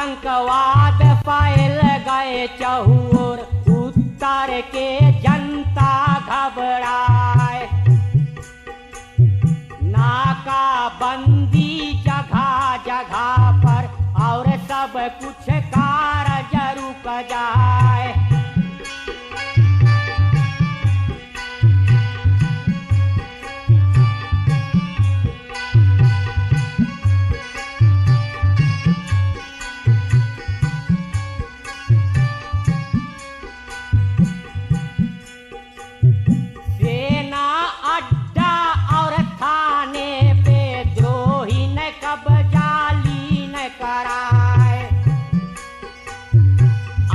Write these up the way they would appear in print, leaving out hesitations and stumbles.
आतंकवाद फैल गए चहुर, उत्तर के जनता घबराए। नाकाबंदी जगह जगह पर और सब कुछ कार्य रुक जाए। सेना अड्डा और थाने पे द्रोही न कब्जा लीन कराए।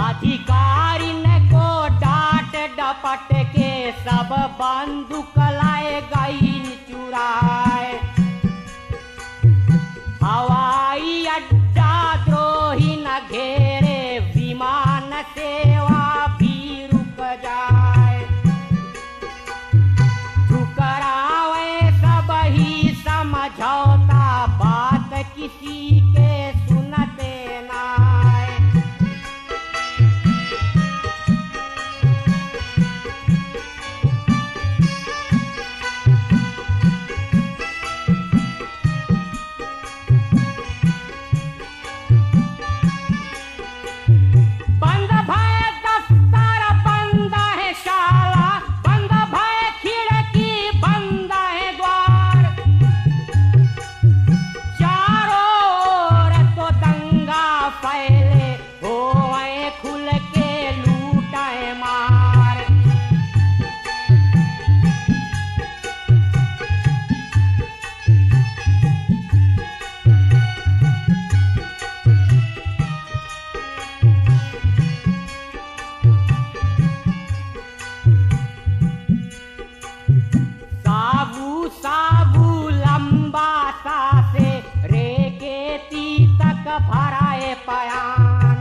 अधिकारी न को डांट डपट के सब बंदूक लाए गई चुराए। हवाई अड्डा द्रोही न घेरे, विमान सेवा भी रुक जाए। ठुकरावे सब ही समझौता, बात किसी के सुनते नाय। बंद भय दफ्तर, बंद है शाला, बंद भय खिड़की, बंद है द्वार। चारों ओर तो दंगा फैले, होए खुल के लूटाए मार। साबू साबू लंबा सांसे, रेकेती तक भराए पयान।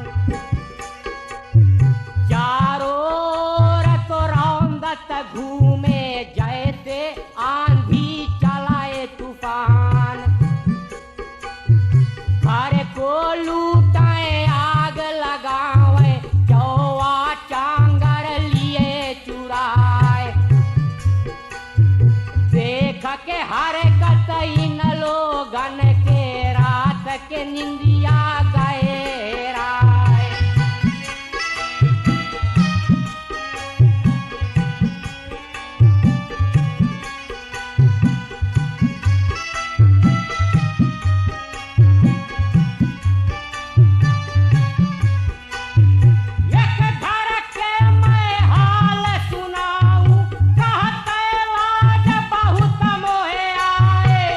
चारों ओर तो रौंदत घूमे, जैसे आंधी चलाए तूफान। घर को लूटाए, आग लगावे, चौवा चांगर लिए चुराए। देख के हरकत इन लोगन के, रात के निंदिया गए राय। एक घर के मैं हाल सुनाऊं, कहते लाज बहुत मोहे आए।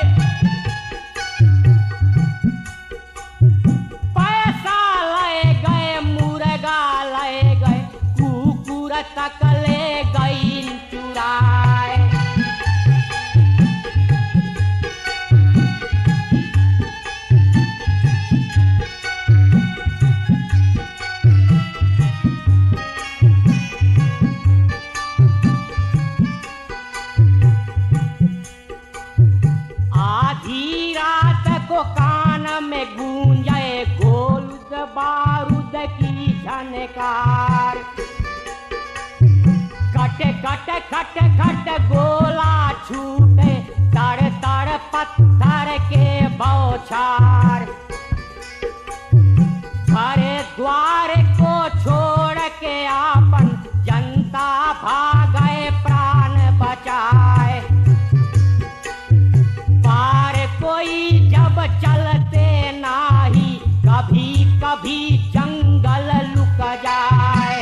पैसा ले गए, मुर्गा ले गए, कुकुर तक ले गई चुराए। आधी रात को कान में गूंजे गोलूद बारूद की झनकार। कट कट खट खट गोला छूटे, तड़ तड़ पत्थर के बौछार। घरे द्वार को छोड़ के आपन जनता भागे प्राण बचाए। पार कोई जब चलते नाही, कभी कभी जंगल लुक जाए।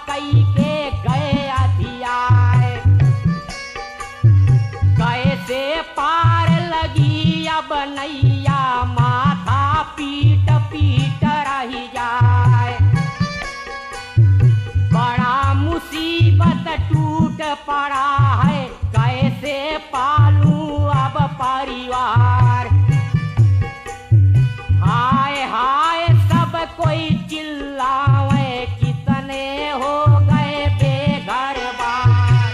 कई के गए अधियाय। कैसे पार लगी अब नैया, माथा पीट पीट रही जाए। बड़ा मुसीबत टूट पड़ा है, कैसे पालूं अब परिवार। हाय हाय सब कोई चिल्लावे, कितने हो गए बेघर बार।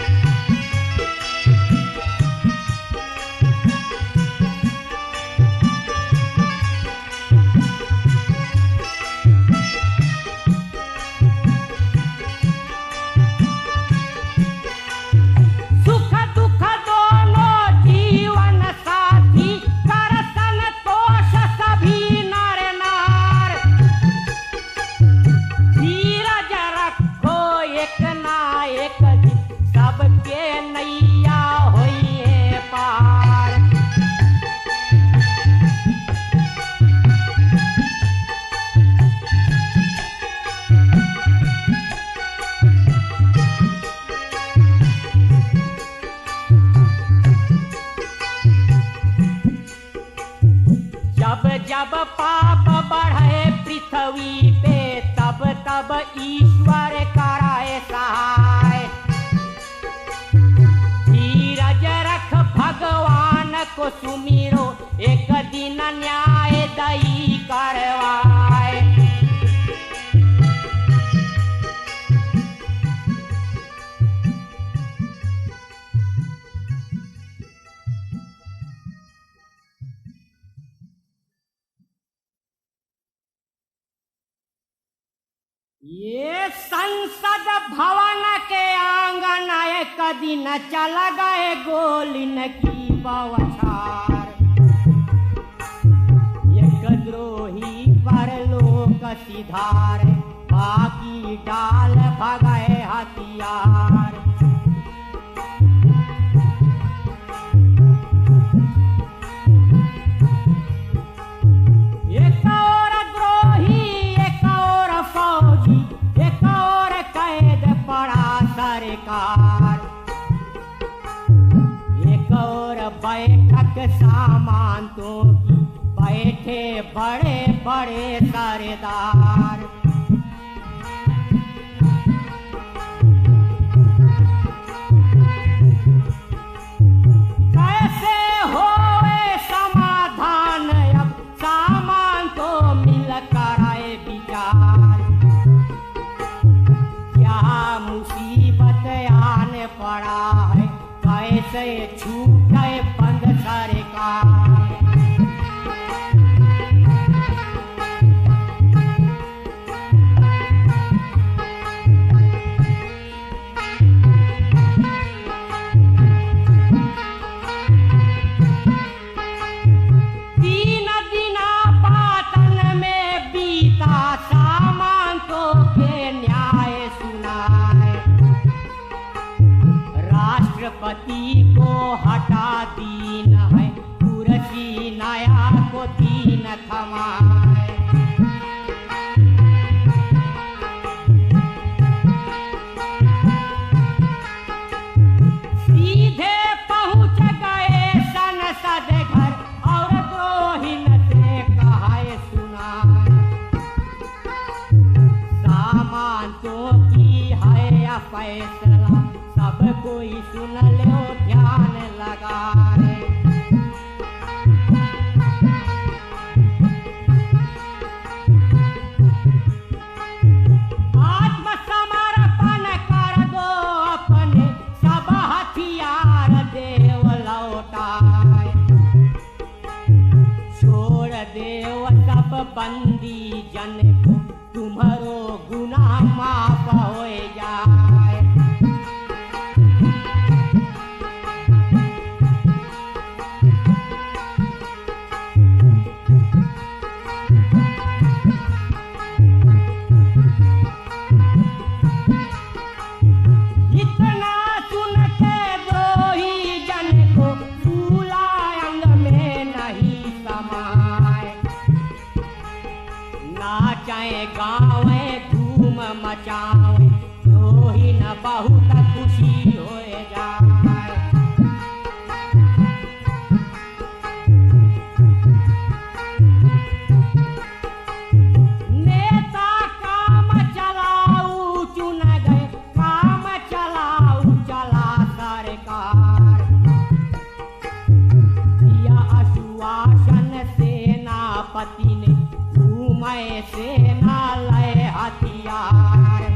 सुख दुख दोनों जीवन साथी, कर संतोष सभी नर नार। धीरज रखो एक ना एक दिन, सबके नैया होई है पार। जब जब पाप बढ़े पृथ्वी पे, तब तब ईश्वर कराए सहाय। धीरज रख भगवान को सुमिरो, एक दिन न्याय दई करवाए। ये संसद भवन के आंगन एक दिन चल गए गोलिन की बौछार। एक द्रोही परलोक सिधार, बाकी डाल भगए हथियार। एक और द्रोही एक और फौजी, एक और कैद पड़ा सरकार। एक और बैठक सामंतों की, बैठे बड़े बड़े सरदार। कैसे होए समाधान अब, सामंतों मिलकर आए विचार। क्या मुसीबत आने पड़ा है, कैसे छूटे बंद सरकार। तीन दिना पाटन में बीता, सामंतों के न्याय सुनाए। राष्ट्रपति को हटा दीन है, कुर्सी नया को दीन थमाए। सीधे पहुंच गए संसद घर, और द्रोहिन से कहे सुनाए। सामंतों की है फैसला, सब कोई सुन लो ध्यान लगाए। आत्मसमर्पण कर दो अपने, सब हथियार देव लौटाए। छोड़ देव सब बंदी जन को, तुम्हारो गुनाह माफ हो जाए। इतना सुन के द्रोही जन को, फूला अंग में नहीं समाए। नाचे गावे धूम मचावे, दिन बहुत खुशी हो जाए। नेता काम चलाऊ चुन गए, काम चलाऊ चला सरकार। दिया आश्वासन सेनापति ने, घूमे सेना लय हथियार।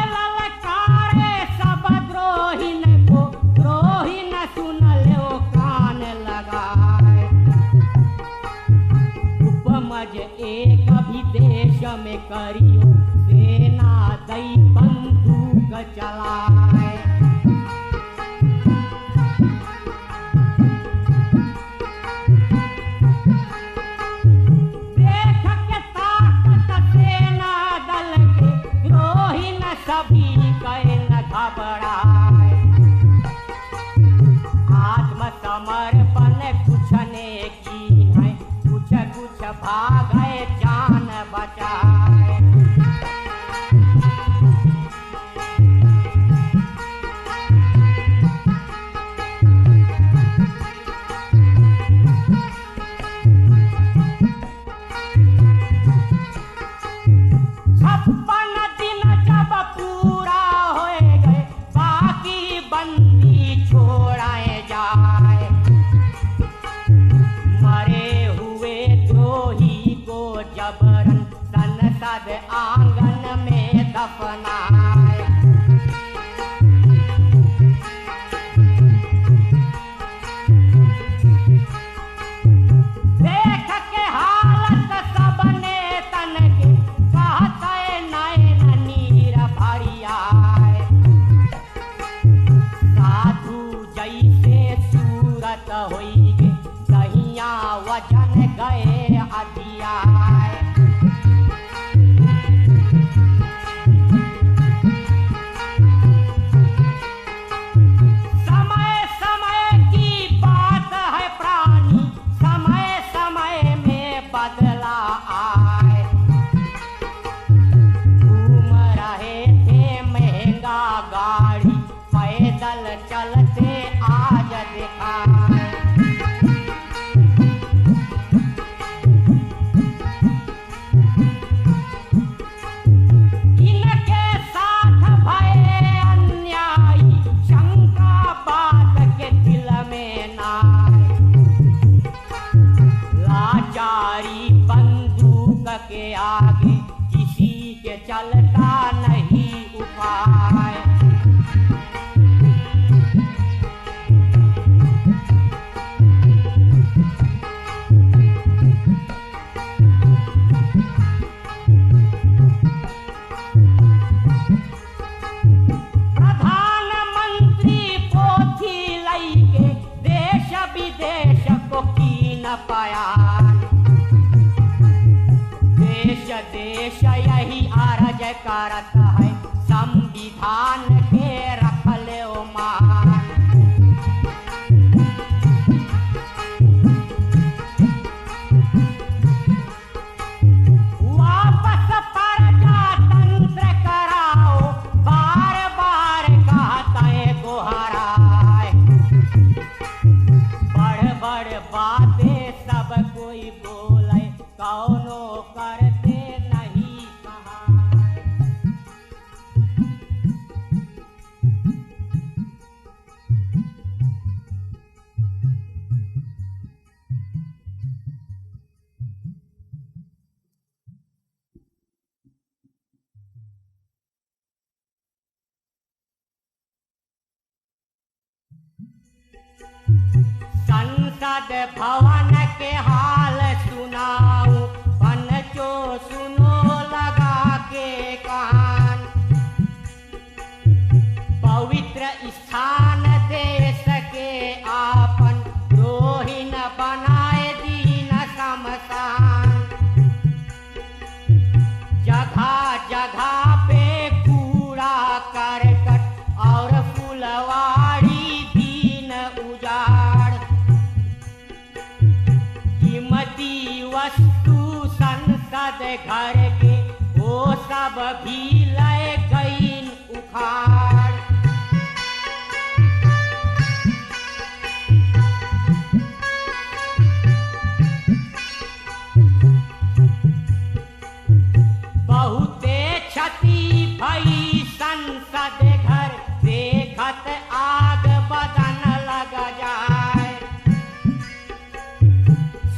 ललकारे सब द्रोहीन को, द्रोहीन सुन लो कान लगाए। उपमज एक भी देश में करियो, सेना दई बंदूक चलाए। देख के ताकत सेना दल के, द्रोहीन सभी कहे न घबराए। आत्मसमर्पण कुछ ने की है, कुछ कुछ भागे जान बचाए। छप्पन दिन जब पूरा हो गए, बाकी बंदी छोड़ाए जाए। मरे हुए द्रोही को जबरन संसद आंगन में दफनाए। देख के हालत सबने तन के, कहते नैन नीर भरियाए। साधु जैसे सूरत होई गे, कहिया वजन गए अधियाए। समय समय की बात है प्राणी, समय समय में बदला आए। घूम रहे थे महंगा गाड़ी, पैदल चलते आज दिखाए। इनके साथ भये अन्यायी, शंका बात के दिल में नाए। लाचारी बंदूक के आगे, किसी के चलता नहीं उपाय। प्रधानमंत्री पोथी लइके, देश विदेश को कीन पयान। देश देश यही अर्ज करत है, संविधान के रख लो मान। वापस प्रजातंत्र कराओ, बार बार कहते गोहराए। बड़ बड़ बातें सब कोई बोले, कौनो करते नहीं कहाए। संसद भवन के हाल सुनाऊं, पंचो सुनो लगा के कान। पवित्र स्थान देश के आपन, द्रोहीन बनाए दीन शमशान। जगह जगह पे कूड़ा करकट और फुलवाड़ी दीन उजाड़। कीमत घर के वो सब भी लय गईन उखाड़। बहुते क्षति भई संसद घर, देखत आग बदन लग जाए।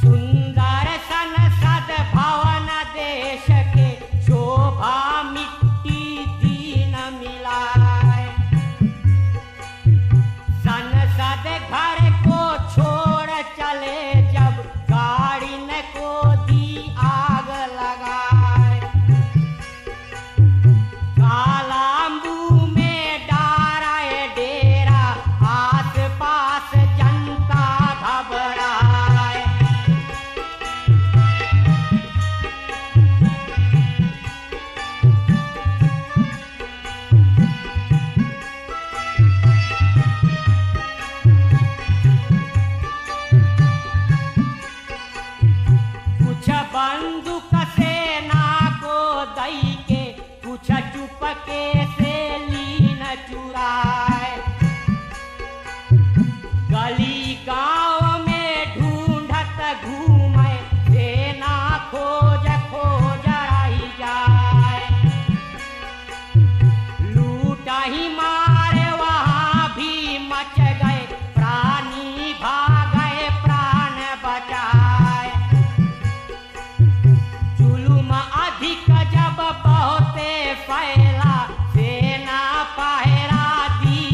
सुंदर संसद भवन देश के शोभा मिट्टी दीन मिलाए। संसद घर को छोड़ चले जब गाड़ी न को दी आग लगाए। कालाम्बू में डाराए डेरा, आस पास जनता घबराए। कुछ बंदूक सेना को दई के, कुछ चुपके से लीन चुराए। गली गांव में ढूंढत घूमे, सेना खोज खोज रही जाए। लूट ही मारे वहां भी मच गए, प्राणी भागे प्राण बचाए। जुलुम अधिक जब बहुते फैला, सेना पहरा दी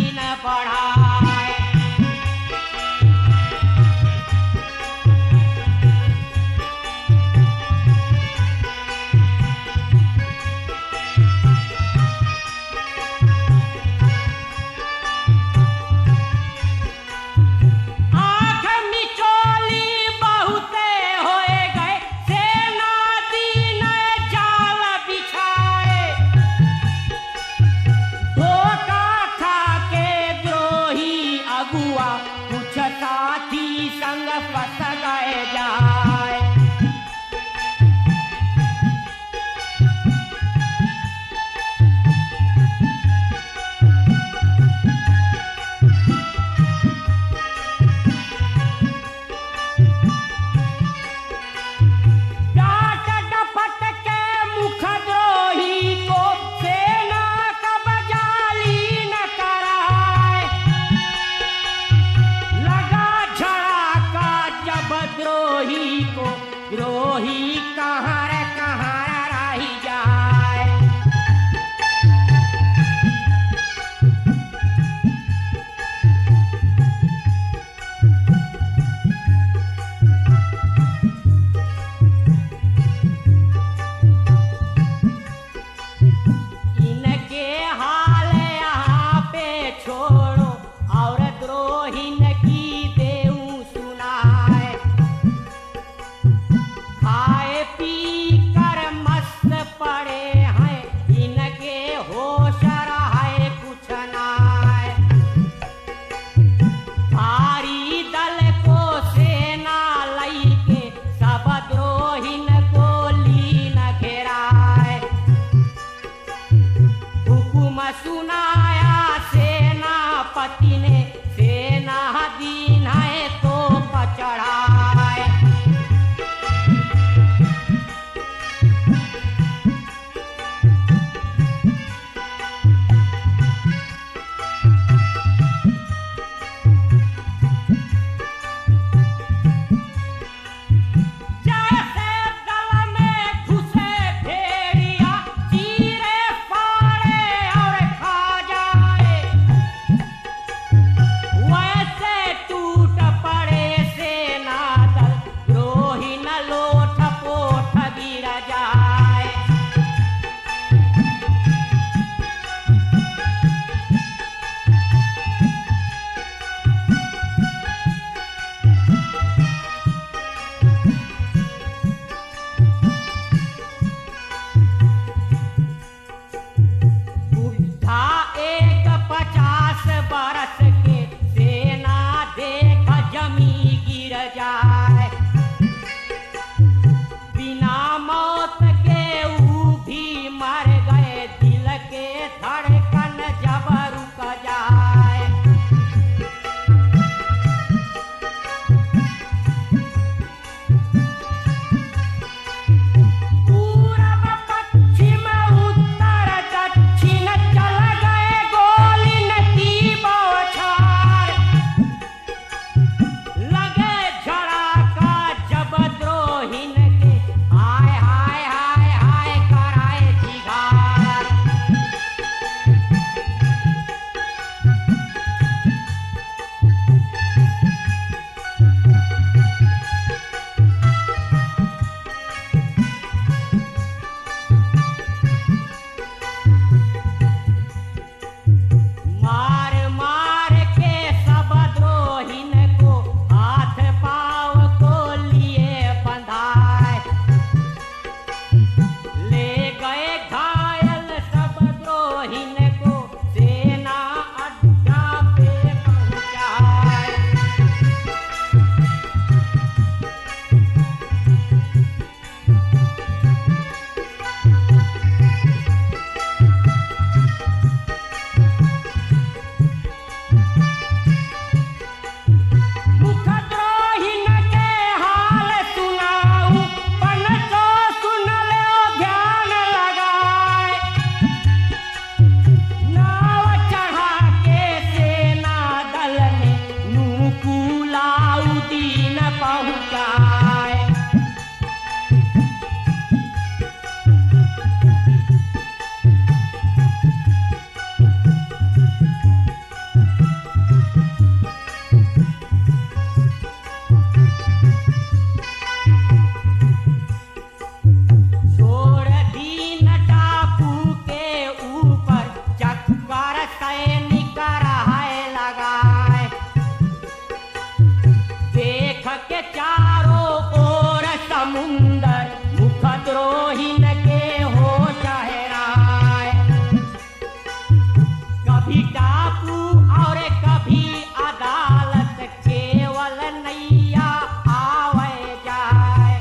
डाकू और कभी अदालत केवल नैया आवे जाए।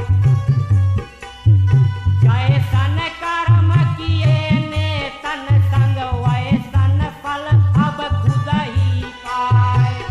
जैसन कर्म किए नेतन संग वैसन फल अब खुद ही पाए।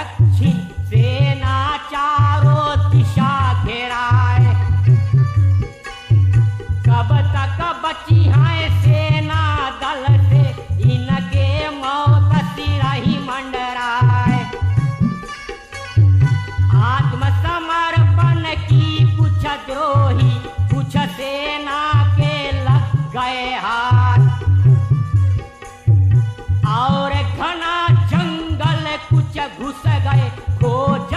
दक्षिण सेना चारों दिशा घेराए। कब तक बची है सेना दल से इनके मौत सिर ही मंडराए। आत्मसमर्पण की कुछ द्रोही कुछ सेना के लग गए हाथ। और घना जंगल कुछ घुस गए खोज